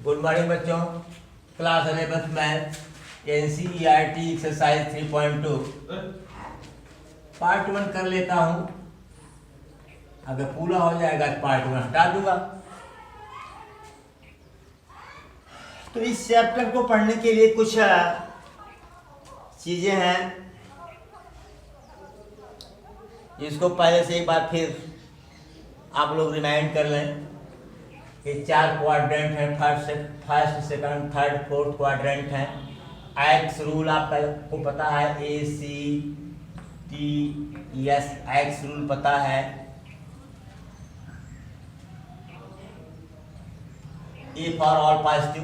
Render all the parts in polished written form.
Good morning बच्चों, class 11th math NCERT exercise 3.2 part 1 कर लेता हूँ। अगर पूरा हो जाएगा तो पार्ट 1 हटा दूंगा। तो इस चैप्टर को पढ़ने के लिए कुछ चीजें हैं, जिसको पहले से एक बार फिर आप लोग रिमाइंड कर लें। ये 4 क्वाड्रेंट हैं, first second third fourth quadrant हैं। एक्स रूल आपको पता है, ACTS एक्स रूल पता है। A for all positive,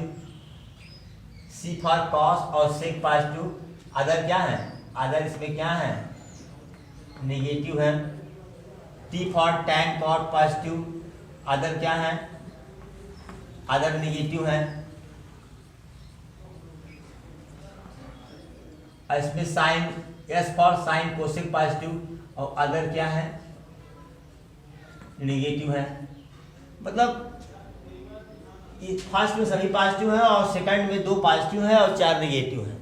C for cos और सेक पॉजिटिव। अदर क्या है? अदर इसमें क्या है? नेगेटिव है। T for tan cot positive. Other क्या है? अदर नेगेटिव है। इसमें sine, S for sine cosec positive और अदर क्या है? नेगेटिव है। मतलब ये फर्स्ट में सभी पॉजिटिव है और सेकंड में 2 पॉजिटिव है और 4 नेगेटिव है।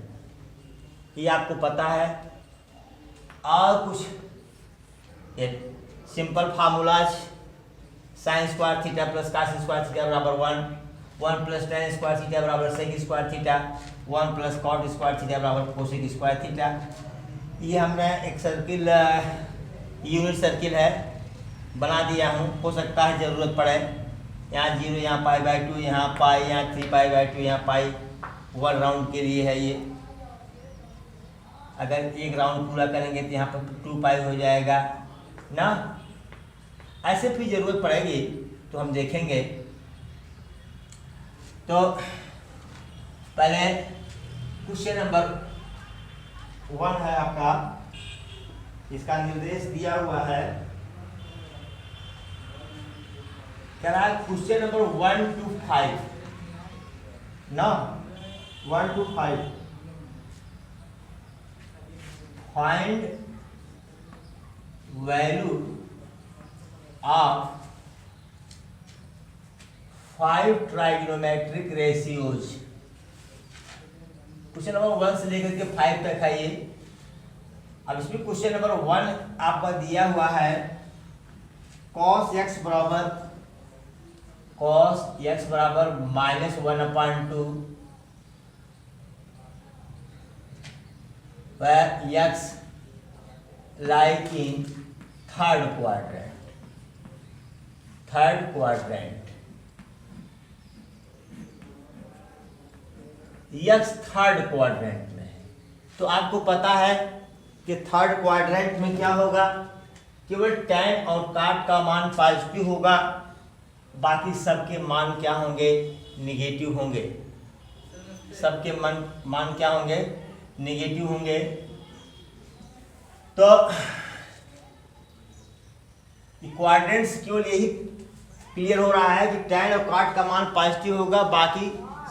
ये आपको पता है। और कुछ simple formulas, sine square theta plus cos square theta बराबर 1 प्लस टेन स्क्वायर थीटा बराबर sec square theta, 1 plus cot square theta बराबर कोसेक स्क्वायर थीटा। ये हमने एक सर्किल, यूनिट सर्किल है, बना दिया हूँ। हो सकता है ज़रूरत पड़े। यहाँ 0, यहाँ π/2, यहाँ पाई, यहाँ 3π/2, यहाँ पाई। 1 राउंड के लिए है ये। अगर एक राउंड पूरा करेंगे तो यहाँ पर 2π हो जाएगा ना। ऐसे भी जरूरत पड़ेगी तो हम देखेंगे। तो पहले क्वेश्चन नंबर 1 है आपका, इसका निर्देश दिया हुआ है। कह रहा है क्वेश्चन नंबर 1 to 5 ना, 1 to 5 find value of 5 trigonometric ratios. Question number 1 से लेकर के 5 तक है ये। अब इसमें क्वेश्चन नंबर 1 आपका दिया हुआ है, cos x बराबर -1/2 where x like in third quadrant. X third quadrant में है। तो आपको पता है कि थर्ड क्वाड्रेंट में क्या होगा? केवल टैन और काट का मान पॉजिटिव होगा, बाकी सबके मान क्या होंगे? निगेटिव होंगे। सबके मान क्या होंगे? निगेटिव होंगे। तो क्वाड्रेंट्स केवल यही क्लियर हो रहा है कि टैन और काट का मान पॉजिटिव होगा, बाकी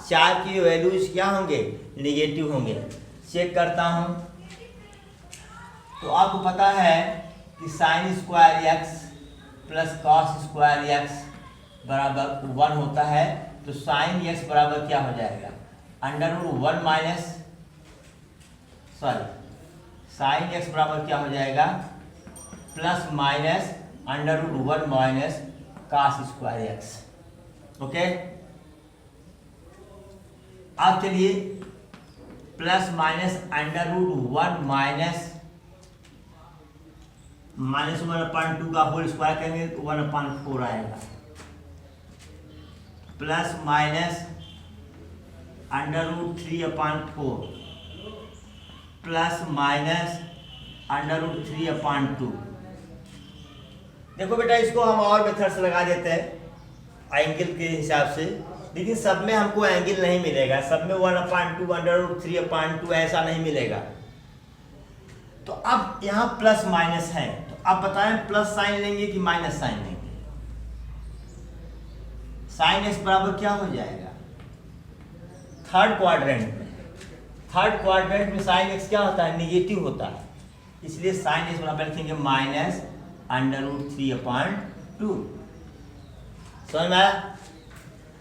4 की वैल्यूज क्या होंगे? निगेटिव होंगे। चेक करता हूं। तो आपको पता है कि sine square x plus cos square x बराबर 1 होता है। तो साइन एक्स बराबर क्या हो जाएगा? √1 माइनस साइन एक्स बराबर क्या हो जाएगा? Plus minus √1 minus cos square x. Okay, अब चलिए प्लस माइनस √1 माइनस -1/2 का होल स्क्वायर करेंगे तो 1/4 आएगा। Plus minus √3/4 plus minus √3/2। देखो बेटा, इसको हम और मेथड से लगा देते हैं एंगल के हिसाब से, लेकिन सब में हमको एंगल नहीं मिलेगा। सब में 1/2 √3/2 ऐसा नहीं मिलेगा। तो अब यहाँ प्लस माइनस है, तो अब बताएं प्लस साइन लेंगे कि माइनस साइन लेंगे? साइन एक्स बराबर क्या हो जाएगा? थर्ड क्वाड्रेंट में साइन एक्स क्या होता है? निगेटिव होता है। इसलिए साइन एक्स बराबर लिखेंगे -√3/2। समझ में आया?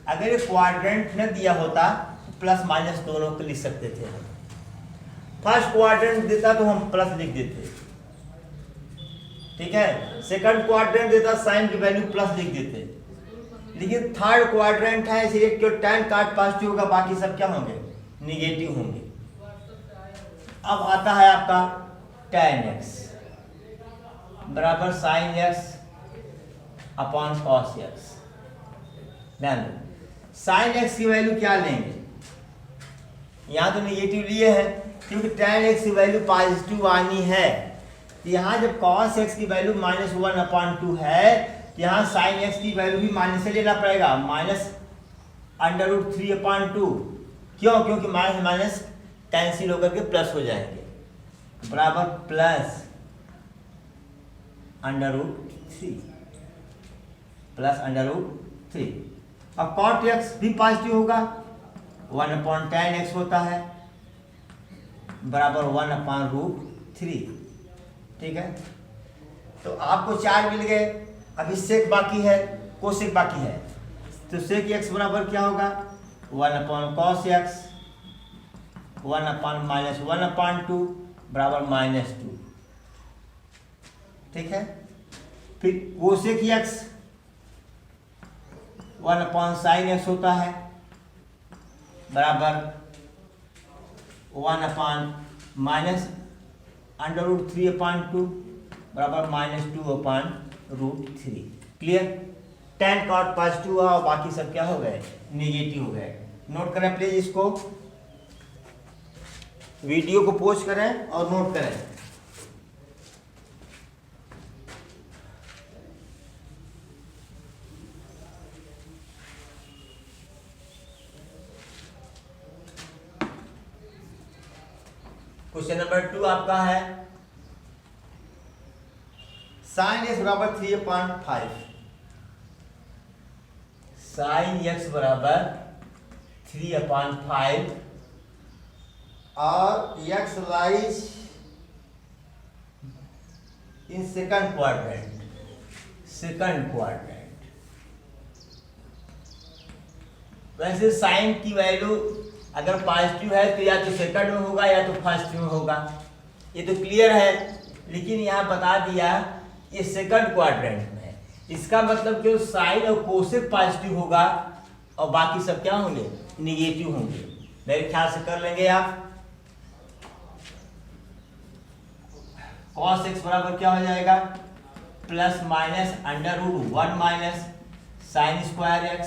अगर ये क्वाड्रेंट न दिया होता तो प्लस माइनस दोनों को लिख सकते थे हम। फर्स्ट क्वाड्रेंट देता तो हम प्लस लिख देते, ठीक है। सेकंड क्वाड्रेंट देता साइन की वैल्यू प्लस लिख देते, लेकिन थर्ड क्वाड्रेंट है इसलिए क्यों tan cot पॉजिटिव होगा, बाकी सब क्या होंगे, निगेटिव होंगे। अब आता है आपका tan x बराबर sin x upon cos x। ध्यान दो, sin x की वैल्यू क्या लेंगे, यहाँ तो निगेटिव लिए हैं क्योंकि tan x की वैल्यू पॉजिटिव आनी है। तो यहाँ जब cos x की वैल्यू -1/2 है, यहाँ sin x की वैल्यू भी माइनस से लेना पड़ेगा, -√3/2। क्यों, क्योंकि माइनस माइनस कैंसिल होकर के प्लस हो जाएंगे, बराबर प्लस √3। अब cot x भी पॉजिटिव होगा, 1/tan x होता है बराबर 1/√3, ठीक है। तो आपको 4 मिल गए। अभी सेक बाकी है, कोसेक बाकी है, तो सेक x बराबर क्या होगा, 1/cos x 1/-1/2 बराबर -2, ठीक है। फिर कोसेक x 1/sin x होता है बराबर 1/-√3/2 बराबर -2/√3। क्लियर। tan cot पॉजिटिव हुआ और बाकी सब क्या हो गए, निगेटिव हो गए। नोट करें प्लीज, इसको वीडियो को पॉज करें और नोट करें। क्वेश्चन नंबर 2 आपका है sin x बराबर 3/5। sin x बराबर 3/5 और x lies in second quadrant. वैसे साइन की वैल्यू अगर पॉजिटिव है तो या तो सेकंड में होगा या तो फर्स्ट में होगा, ये तो क्लियर है। लेकिन यहाँ बता दिया ये सेकंड क्वाड्रेंट में है, इसका मतलब कि साइन और कोसेक पॉजिटिव होगा और बाकी सब क्या होंगे, निगेटिव होंगे। मेरे ख्याल से कर लेंगे आप। cos x बराबर क्या हो जाएगा, plus minus √1 minus sine square x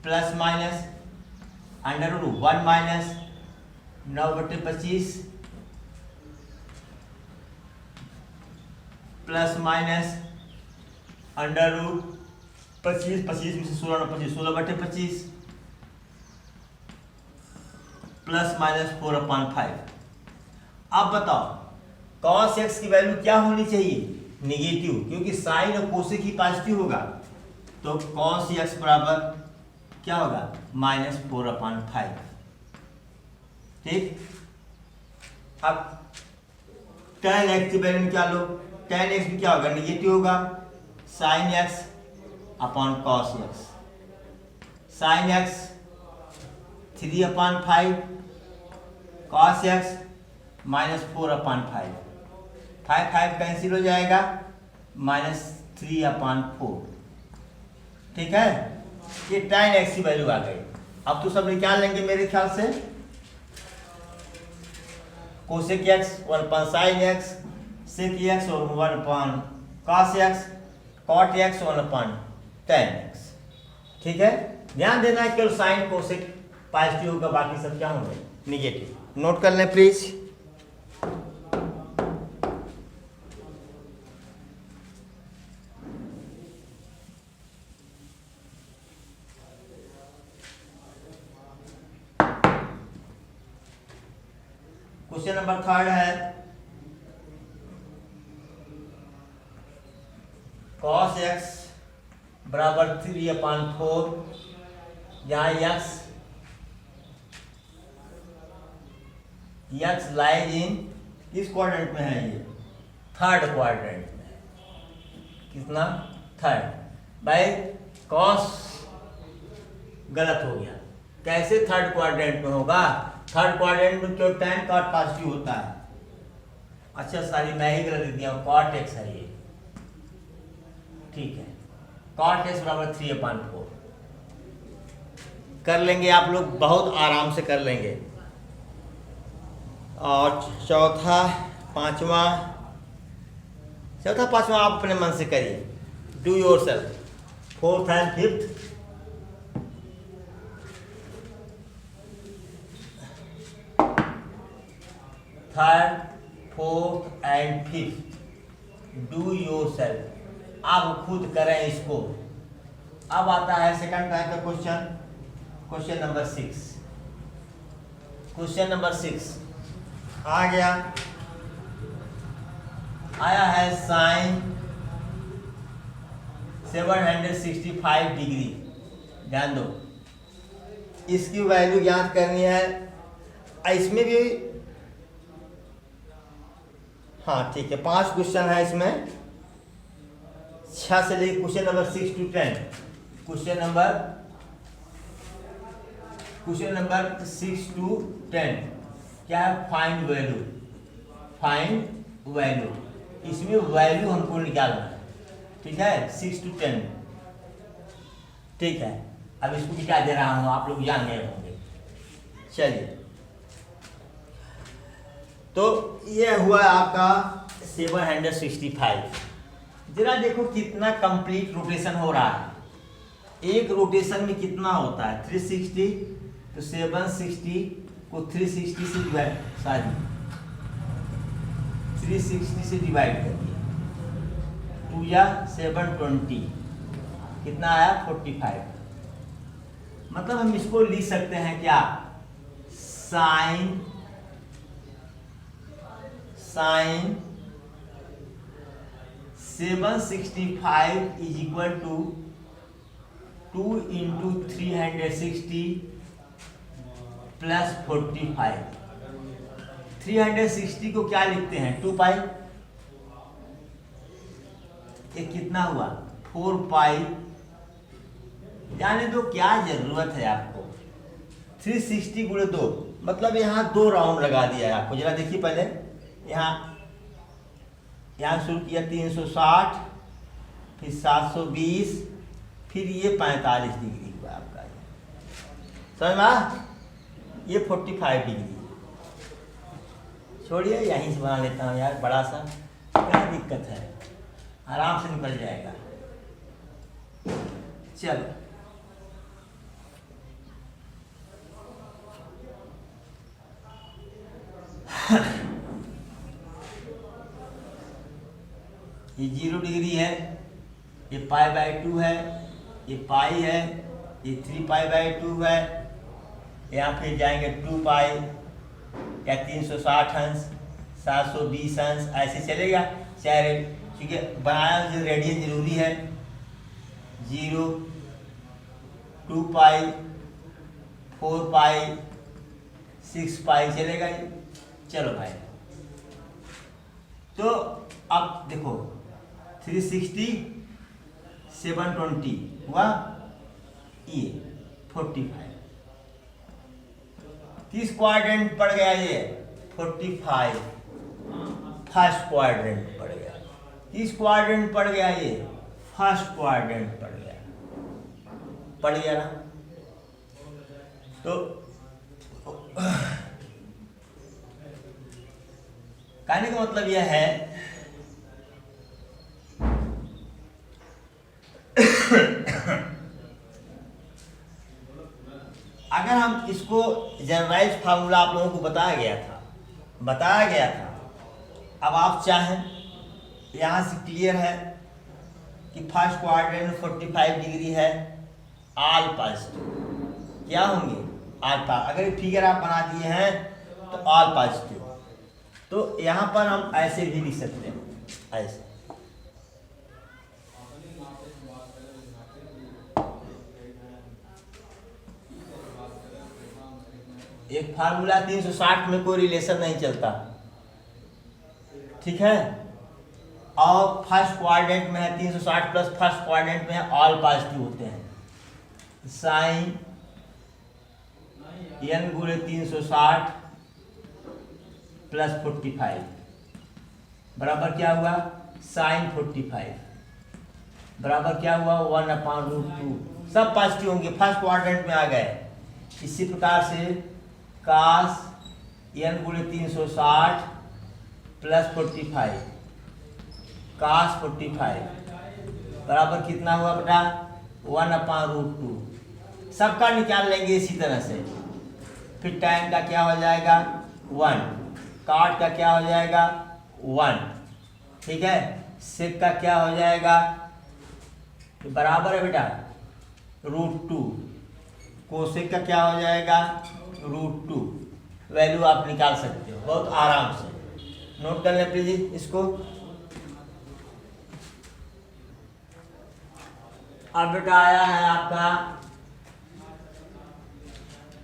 plus minus √1 minus 9/25 plus minus √25 25 में से 16/25 प्लस माइनस 4/5। अब बताओ cos x की वैल्यू क्या होनी चाहिए, निगेटिव, क्योंकि साइन और कोसेक ही पॉजिटिव होगा। तो cos x बराबर क्या होगा, -4/5, ठीक। अब tan x की वैल्यू क्या लो, tan x भी क्या होगा, निगेटिव होगा, sin x upon cos x। sin x 3/5 cos x -4/5, 5 cancel हो जाएगा, -3/4, ठीक है। ये tan x की वैल्यू आ गई। अब तो सब निकाल लेंगे मेरे ख्याल से। Cosec x 1/sin x, sec x और 1/cos x, cot x 1/tan x, ठीक है। ध्यान देना है केवल साइन कोसेक पॉजिटिव होगा, बाकी सब क्या होंगे, निगेटिव। नोट कर लें प्लीज। क्वेश्चन नंबर 3 है cos x बराबर 3/4, यहाँ x लाइज इन किस क्वाड्रेंट में है, ये थर्ड क्वाड्रेंट में। कितना, थर्ड। भाई cos गलत हो गया। कैसे थर्ड क्वाड्रेंट में होगा? थर्ड क्वाड्रेंट में तो tan cot पॉजिटिव होता है। अच्छा सॉरी मैं ही गलत दिया, cot x है ये, ठीक है। cot x बराबर 3/4 कर लेंगे आप लोग, बहुत आराम से कर लेंगे। और चौथा पांचवा आप अपने मन से करिए, do your self. Fourth and fifth, third fourth and fifth, do your self, आप खुद करें इसको। अब आता है सेकंड टाइप का question, question number 6। Question number 6 आ गया, आया है साइन 765 डिग्री। ध्यान दो, इसकी वैल्यू ज्ञात करनी है। इसमें भी हाँ ठीक है, 5 क्वेश्चन है इसमें, 6 से लेकर question number 6 to 10। Question number 6 to 10 क्या है? Find value, find value. इसमें वैल्यू हमको निकालना है, ठीक है। 6 to 10, ठीक है। अब इसको मिटा दे रहा हूं, आप लोग जान गए होंगे। चलिए, तो ये हुआ आपका 765। जरा देखो कितना कंप्लीट रोटेशन हो रहा है। एक रोटेशन में कितना होता है? 360, तो 760 को 360 से डिवाइड, 360 से डिवाइड कर दिया, 2 या 720, कितना आया? 45। मतलब हम इसको लिख सकते हैं क्या? Sine 765 is equal to 2 into 360 plus 45। 360 को क्या लिखते हैं? 2 पाई। ये कितना हुआ? 4 पाई। जाने दो, क्या जरूरत है आपको? 360 गुणे 2, मतलब यहाँ 2 राउंड लगा दिया है आपको। जरा देखिए पहले, यहाँ शुरू किया 360, फिर 720, फिर ये 45 डिग्री हुआ आपका। समझ में? ये 45 डिग्री। छोड़िए, यहीं से बना लेता हूँ यार, बड़ा सा, क्या दिक्कत है, आराम से निकल जाएगा। चलो, ये 0 डिग्री है, ये π/2 है, ये पाई है, ये 3π/2 है। यहाँ फिर जाएंगे 2 पाई या 360 अंश, 720 अंश, ऐसे चलेगा। चाहे क्योंकि बनाना रेडियन जरूरी है। 0, 2 पाई, 4 पाई, 6 पाई चलेगा। चलो भाई, तो अब देखो 360 720 हुआ, ये 45। किस क्वाड्रेंट पड़ गया? ये 45 फर्स्ट क्वाड्रेंट पड़ गया। किस क्वाड्रेंट पड़ गया? ये फर्स्ट क्वाड्रेंट पड़ गया ना। तो कहने का मतलब यह है अगर हम इसको जनरलाइज फार्मूला आप लोगों को बताया गया था। अब आप चाहें, यहाँ से क्लियर है कि फर्स्ट क्वाड्रेंट में 45 डिग्री है, ऑल पॉजिटिव क्या होंगे? अल्फा। अगर फिगर आप बना दिए हैं तो ऑल पॉजिटिव। तो यहाँ पर हम ऐसे भी लिख सकते हैं, ऐसे। एक फार्मूला 360 में कोई रिलेशन नहीं चलता, ठीक है। और फर्स्ट क्वाड्रेंट में है 360 प्लस फर्स्ट क्वाड्रेंट में है ऑल पॉजिटिव होते हैं। साइन n गुणे 360 प्लस 45 बराबर क्या हुआ साइन 45 बराबर क्या हुआ 1/√2। सब पॉजिटिव होंगे, फर्स्ट क्वाड्रेंट में आ गए। इसी प्रकार से कास n गुणे 360 प्लस 45 कास 45 बराबर कितना हुआ बेटा 1/√2। सबका निकाल लेंगे इसी तरह से। फिर tan का क्या हो जाएगा 1, काट का क्या हो जाएगा 1, ठीक है। सेक का क्या हो जाएगा तो बराबर है बेटा √2। कोसेक का क्या हो जाएगा √2। वैल्यू आप निकाल सकते हो बहुत आराम से। नोट कर लें प्लीज इसको। अब बेटा आया है आपका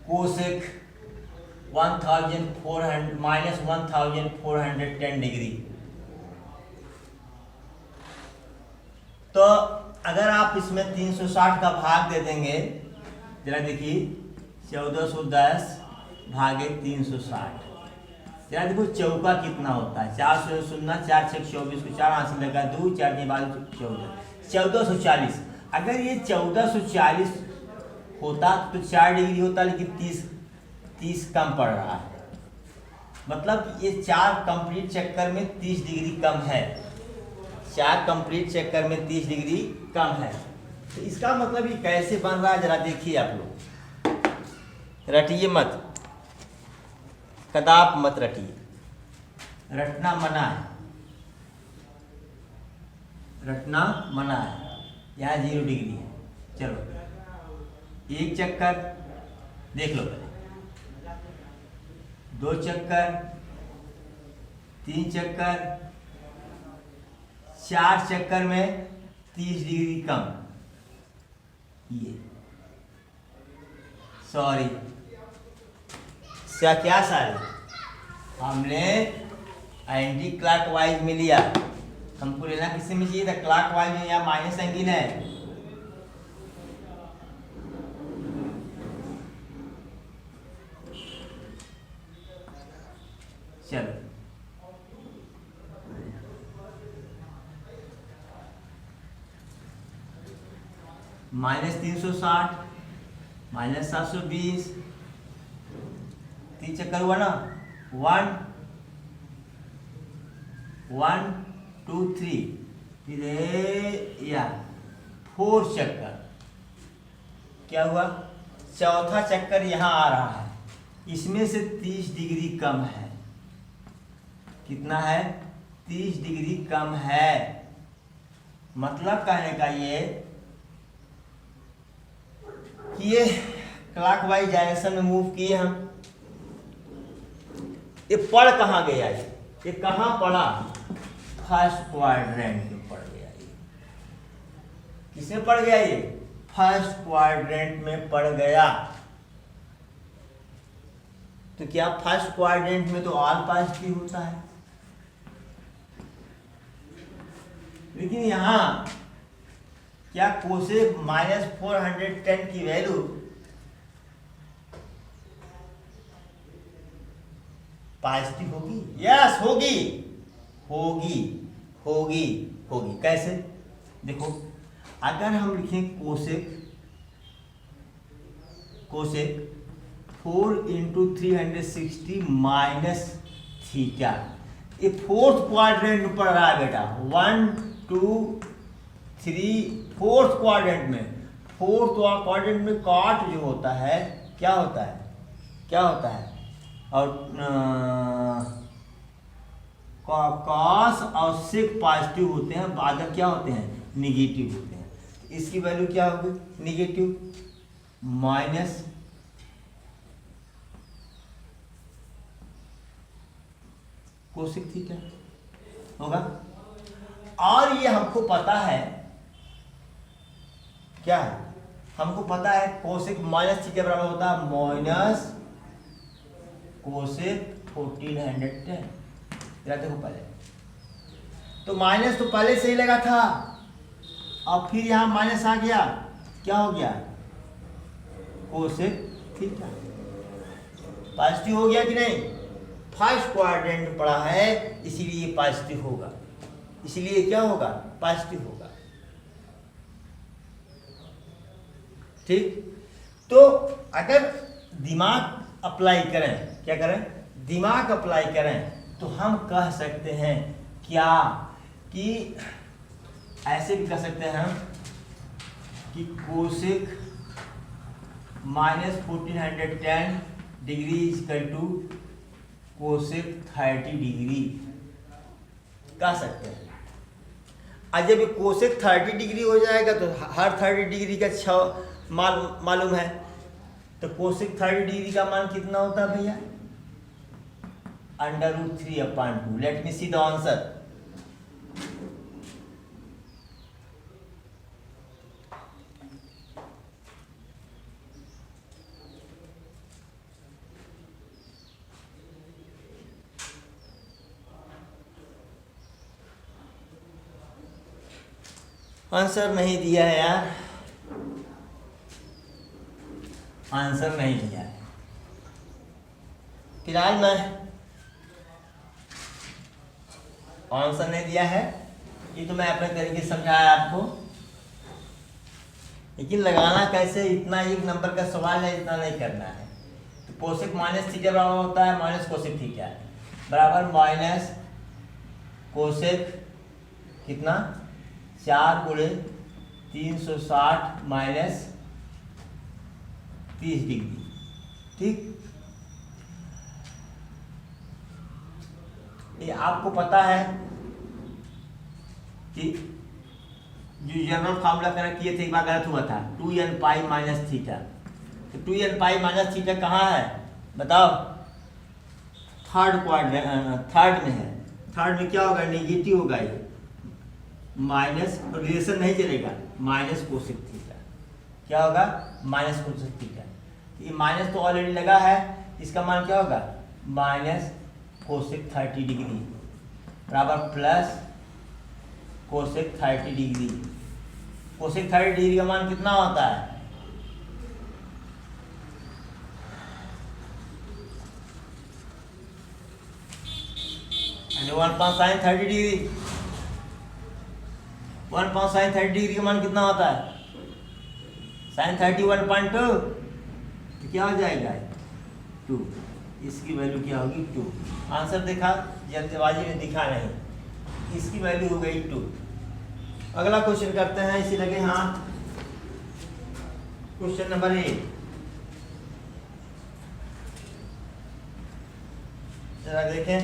कोसेक 1410 डिग्री। तो अगर आप इसमें 360 का भाग दे देंगे, जरा देखिए 1410 भागे 360, जरा देखो चौका कितना होता है 4 शून्य 4 6 24 को 4 हाथ से लगा 2 4 के बाद 1440। अगर ये 1440 होता तो 4 डिग्री होता, लेकिन 30 कम पड़ रहा है। मतलब ये 4 कंप्लीट चक्कर में 30 डिग्री कम है। 4 कंप्लीट चक्कर में 30 डिग्री कम है। तो इसका मतलब ये कैसे बन रहा है जरा देखिए आप लोग। रटिए मत, कदाप मत रटिए, रटना मना है, रटना मना है। यहाँ 0 डिग्री है। चलो एक चक्कर देख लो पहले, 2 चक्कर, 3 चक्कर, 4 चक्कर में 30 डिग्री कम। ये सॉरी क्या सारे हमने एंटी क्लॉकवाइज में लिया। हमको लेना किससे में चाहिए था क्लॉकवाइज में, या माइनस एंगल है। चलो -360 -720 3 चक्कर हुआ ना 1 1 2 3 फिर या 4 चक्कर क्या हुआ, चौथा चक्कर यहाँ आ रहा है। इसमें से 30 डिग्री कम है। कितना है 30 डिग्री कम है। मतलब कहने का ये कि ये क्लॉकवाइज डायरेक्शन में मूव किए हम। ये पड़ कहाँ गया, ये कहाँ पड़ा, फर्स्ट क्वाड्रेंट में पड़ गया। ये किसमें पड़ गया, ये फर्स्ट क्वाड्रेंट में पड़ गया। तो क्या फर्स्ट क्वाड्रेंट में तो ऑल पॉजिटिव होता है, लेकिन यहां क्या कोसेक -410 की वैल्यू पॉजिटिव होगी? यस होगी, होगी होगी होगी। कैसे देखो, अगर हम लिखें कोसेक 4 × 360 माइनस थीटा, ये फोर्थ क्वाड्रेंट में पड़ रहा है बेटा। 1 2 3 फोर्थ क्वाड्रेंट में। फोर्थ क्वाड्रेंट में कॉट जो होता है क्या होता है, क्या होता है, और कॉस और सेक पॉजिटिव होते हैं, बादल क्या होते हैं निगेटिव होते हैं। इसकी वैल्यू क्या होगी निगेटिव माइनस कोसेक थीटा होगा। और ये हमको पता है क्या है, हमको पता है कोसेक माइनस थीटा बराबर होता है माइनस कोसेक 1410। देखो पहले तो माइनस तो पहले से ही लगा था, और फिर यहां माइनस आ गया, क्या हो गया कोसेक थीटा। पॉजिटिव हो गया कि नहीं? फर्स्ट क्वाड्रेंट पड़ा है इसीलिए पॉजिटिव होगा, इसलिए क्या होगा? पॉजिटिव होगा। ठीक, तो अगर दिमाग अप्लाई करें, क्या करें? दिमाग अप्लाई करें तो हम कह सकते हैं क्या कि ऐसे भी कह सकते हैं हम कि cosec minus 1410 degree equal to cosec 30 degree कह सकते हैं। और जब कोसेक 30 डिग्री हो जाएगा तो हर 30 डिग्री का 6 मालूम है, तो कोसेक 30 डिग्री का मान कितना होता है भैया? √3/2। Late me see the answer. Answer नहीं दिया है यार, आंसर नहीं दिया है। फिलहाल मैं आंसर नहीं दिया है, ये तो मैं अपने तरीके से समझाया आपको, लेकिन लगाना कैसे, इतना एक नंबर का सवाल है, इतना नहीं करना है। तो कोसेक माइनस थीटा बराबर होता है माइनस कोसेक थीटा बराबर माइनस कोसेक कितना 4 गुणे 360 माइनस 30 डिग्री। ठीक, ये आपको पता है कि जो जनरल फार्मूला करेक्ट किए थे एक बार गलत हुआ था, 2n पाई माइनस थीटा। तो 2n पाई माइनस थीटा कहाँ है बताओ? थर्ड में है। थर्ड में क्या होगा? नेगेटिव होगा, ये माइनस, रिलेशन नहीं चलेगा, माइनस कोसेक थीटा। क्या होगा? Minus cosec theta. ये माइनस तो ऑलरेडी लगा है, इसका मान क्या होगा? माइनस कोसेक 30 डिग्री बराबर plus cosec 30 degree. Cosec 30 degree का मान कितना होता है? यानी 1/sin 30 डिग्री। 1/sin 30 डिग्री का मान कितना होता है? sin 30 1/2, तो क्या हो जाएगा? 2। इसकी वैल्यू क्या होगी? 2। आंसर देखा, जल्दबाजी में दिखा नहीं, इसकी वैल्यू हो गई 2। अगला क्वेश्चन करते हैं, इसी लगे हाथ। क्वेश्चन नंबर 8 जरा देखें,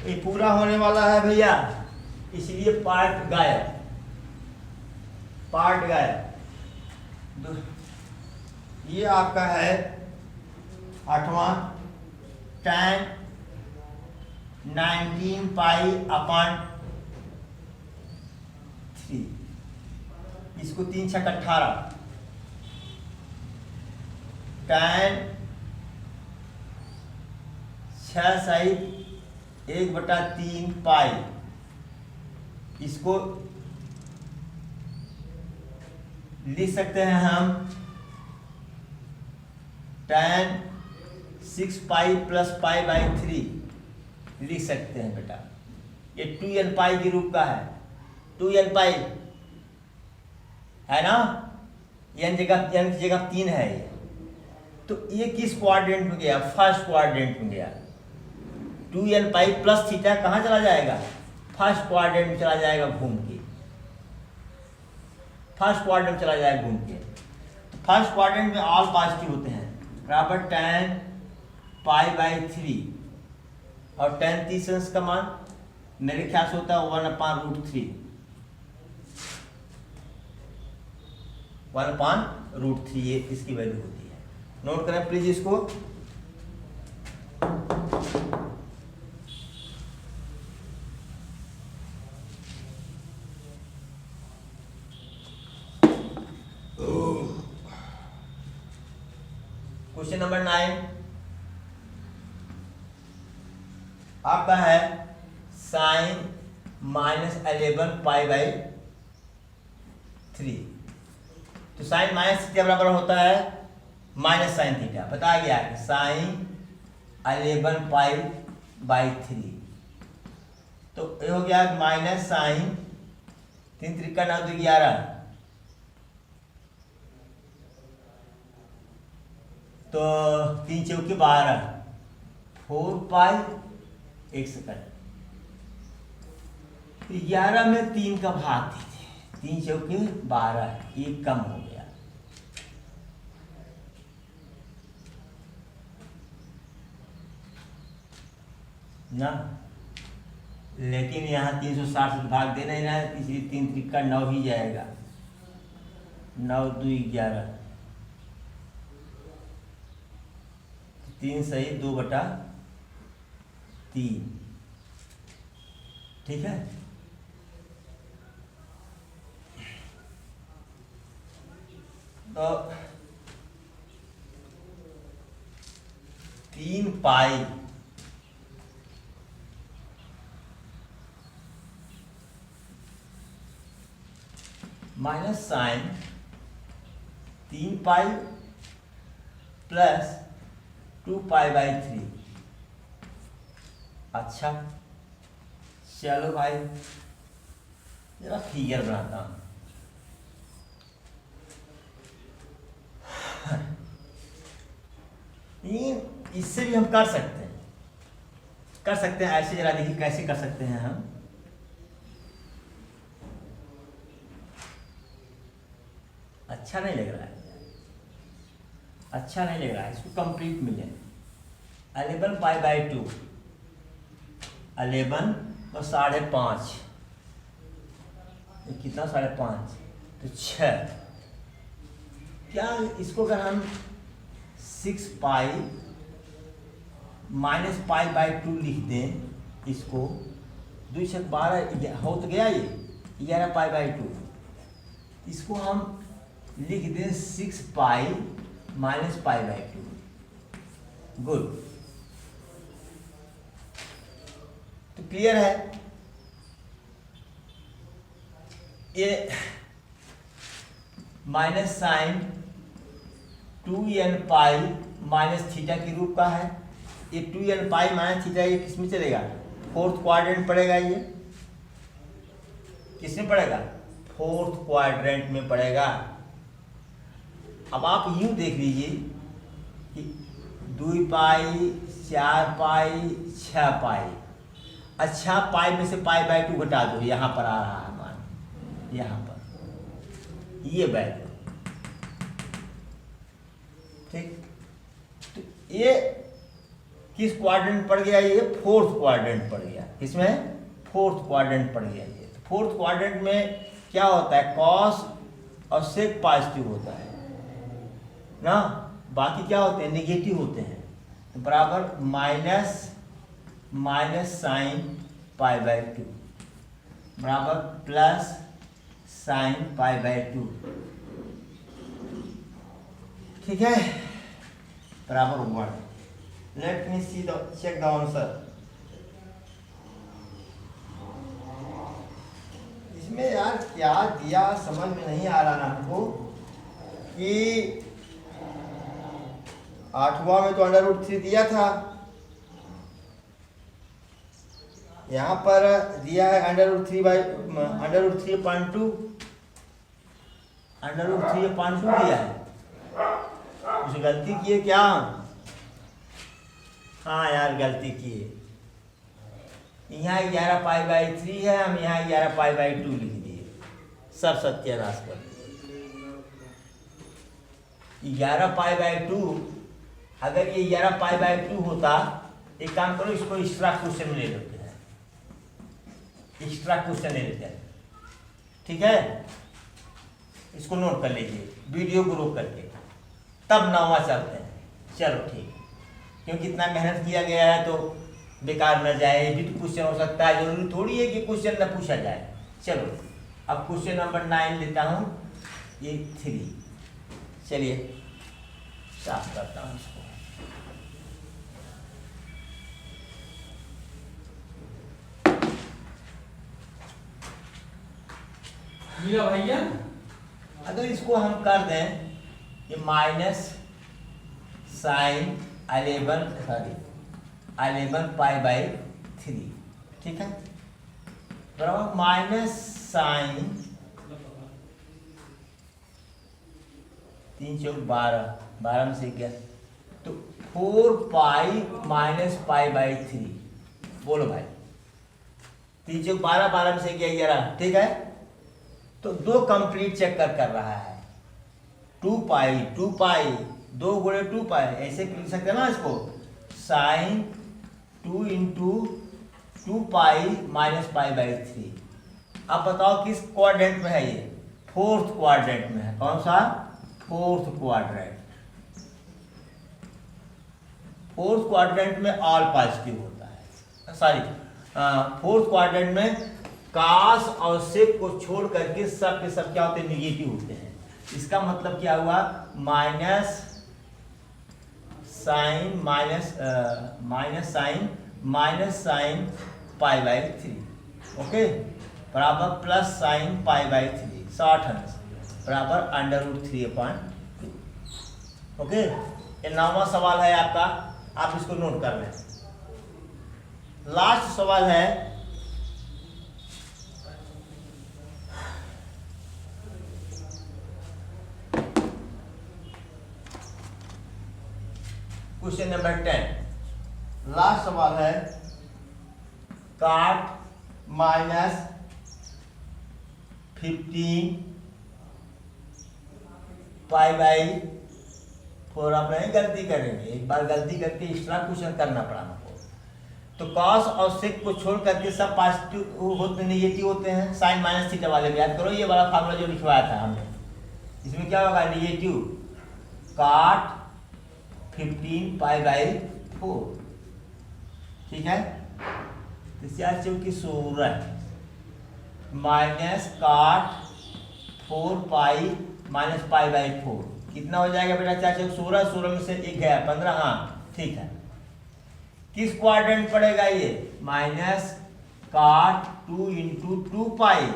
ये पूरा होने वाला है भैया, इसलिए पार्ट गायब, पार्ट गायब। ये आपका है 8वां, tan 19 पाई अपॉन 3, इसको 3 छक 18, tan 6 सही 1/3 पाई, इसको लिख सकते हैं हम tan 6 pi plus pi by 3 लिख सकते हैं बेटा। ये 2n पाई के रूप का है, 2n पाई है ना, n की जगह 3 है ये। तो ये किस क्वाड्रेंट में गया? फर्स्ट क्वाड्रेंट में गया। 2n पाई प्लस थीटा कहाँ चला जाएगा? फर्स्ट क्वाड्रेंट में चला जाएगा घूम के, फर्स्ट क्वाड्रेंट में चला जाएगा घूम के। तो फर्स्ट क्वाड्रेंट में ऑल पॉजिटिव होते हैं, बराबर tan पाई बाई 3, और tan 30 का मान मेरे ख्याल से होता है 1/√3, 1/√3 ये इसकी वैल्यू होती है। नोट करें प्लीज इसको। क्वेश्चन नंबर 9 आपका है sin -11 पाई बाई 3। तो sin माइनस थीटा बराबर होता है माइनस साइन थीटा बता गया कि साइन 11π/3, तो ये हो गया माइनस साइन 3 त्रिका 9 2 11, तो 3 चौके 12, 4π, 1 सेकंड, 11 में 3 का भाग दीजिए, 3 चौके 12, 1 कम हो गया, ना, लेकिन यहाँ 360 से भाग दे नहीं रहा है, इसलिए 3 त्रिका 9 ही जाएगा, 9 2 11, 3 सही 2/3, ठीक है। तो 3π माइनस साइन 3π प्लस 2π/3। अच्छा चलो भाई जरा फिगर बनाता हूँ। इससे भी हम कर सकते हैं, ऐसे जरा देखिए कैसे कर सकते हैं हम। अच्छा नहीं लग रहा है, इसको कंप्लीट मिले 11π/2, 11 तो 5.5, कितना 5.5 तो 6, क्या इसको अगर हम 6π माइनस π/2 लिख दें, इसको 2 से 12 हो तो गया, ये 11π/2, इसको हम लिख दें 6π माइनस π/2, गुड। तो क्लियर है, ये minus sign 2nπ minus theta के रूप का है। ये 2nπ माइनस थीटा ये किस में चलेगा, फोर्थ क्वाड्रेंट पड़ेगा, ये किस में पड़ेगा, फोर्थ क्वाड्रेंट में पड़ेगा। अब आप यूं देख लीजिए कि 2π 4π 6π, अच्छा पाई में से π/2 घटा दो, यहाँ पर आ रहा है मान, यहाँ पर ये वैल्यू, ठीक। तो ये किस क्वाड्रेंट पड़ गया, ये फोर्थ क्वाड्रेंट पड़ गया, किसमें, फोर्थ क्वाड्रेंट पड़ गया। ये फोर्थ क्वाड्रेंट में क्या होता है, कॉस और सेक पॉजिटिव होता है ना, बाकी क्या होते हैं, नेगेटिव होते हैं। तो बराबर माइनस साइन π/2 बराबर प्लस साइन π/2, ठीक है, बराबर 1। Let me see the check the answer. इसमें यार क्या दिया समझ में नहीं आ रहा हमको कि 8वां में तो √3 दिया था, यहाँ पर दिया है √3/2, √3/2 दिया है। कुछ गलती किए क्या? हाँ यार गलती किए, यहाँ 11π/3 है, हम यहाँ 11π/2 लिख दिए, सब सत्यानाश कर दिए। 11π/2, अगर ये 11π/2 होता, एक काम करो, इसको एक्स्ट्रा क्वेश्चन में ले लेते हैं, एक्स्ट्रा क्वेश्चन ले लेते हैं, ठीक है। इसको नोट कर लीजिए, वीडियो को रोक करके, तब 9वां चलते हैं। चलो ठीक, क्योंकि इतना मेहनत किया गया है तो बेकार न जाए, ये भी तो क्वेश्चन हो सकता है, जरूरी थोड़ी है कि क्वेश्चन न पूछा जाए। चलो अब क्वेश्चन नंबर 9 लेता हूँ, ये 3, चलिए साफ करता हूँ इसको। भैया अगर इसको हम कर दें, ये माइनस साइन 11 पाई बाई 3, ठीक है, बराबर माइनस साइन 3 चौक 12 में से क्या, तो 4 पाई माइनस पाई बाई 3, बोलो भाई 3 चौक 12 में से क्या 11, ठीक है। तो दो कंप्लीट चक्कर कर रहा है, 2 पाई 2 गुणे 2 पाई, ऐसे लिख सकते हैं ना इसको, sine 2 into 2 pi minus pi by 3। अब बताओ किस क्वाड्रेंट में है ये, फोर्थ क्वाड्रेंट में है, कौन सा, फोर्थ क्वाड्रेंट। फोर्थ क्वाड्रेंट में ऑल पॉजिटिव होता है, सॉरी फोर्थ क्वाड्रेंट में कास और सेक को छोड़ करके सब के सब क्या होते हैं, निगेटिव होते हैं। इसका मतलब क्या हुआ, minus sign minus sign pi by 3, okay, बराबर plus sign pi by 3, short है बराबर √3/2, ओके। ये 9वां सवाल है आपका, आप इसको नोट कर लें। लास्ट सवाल है क्वेश्चन नंबर 10। लास्ट सवाल है, काट माइनस 15 पाई बाई 4। आप नहीं गलती करेंगे, एक बार गलती करके एक्स्ट्रा क्वेश्चन करना पड़ा हमको। तो कॉस और सेक को छोड़ करके सब पॉजिटिव होते, निगेटिव होते हैं। साइन माइनस थीटा वाले में याद करो, ये वाला फार्मूला जो लिखवाया था हमने, इसमें क्या होगा, निगेटिव काट 15 पाई बाई 4, ठीक है। तो 4 चौकी 16 माइनस काट 4 पाई माइनस पाई बाई 4, कितना हो जाएगा बेटा, 4 चौक 16, 16 में से 1 गया 15, हाँ ठीक है। किस क्वाड्रेंट पड़ेगा ये, माइनस काट 2 into 2 pi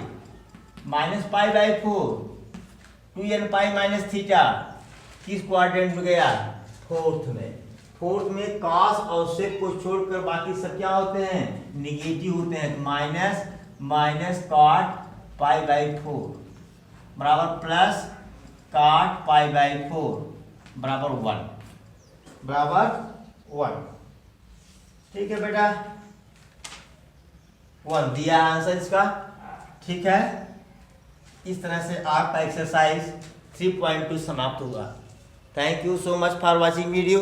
minus pi by 4, 2n pi minus theta, किस क्वाड्रेंट में गया, फोर्थ में। फोर्थ में कॉस और सेक को छोड़कर बाकी सब क्या होते हैं, निगेटिव होते हैं। माइनस कॉट पाई बाई 4 बराबर प्लस कॉट पाई बाई 4 बराबर 1, ठीक है बेटा, 1 दिया आंसर इसका, ठीक है। इस तरह से आपका एक्सरसाइज 3.2 समाप्त हुआ। Thank you so much for watching video.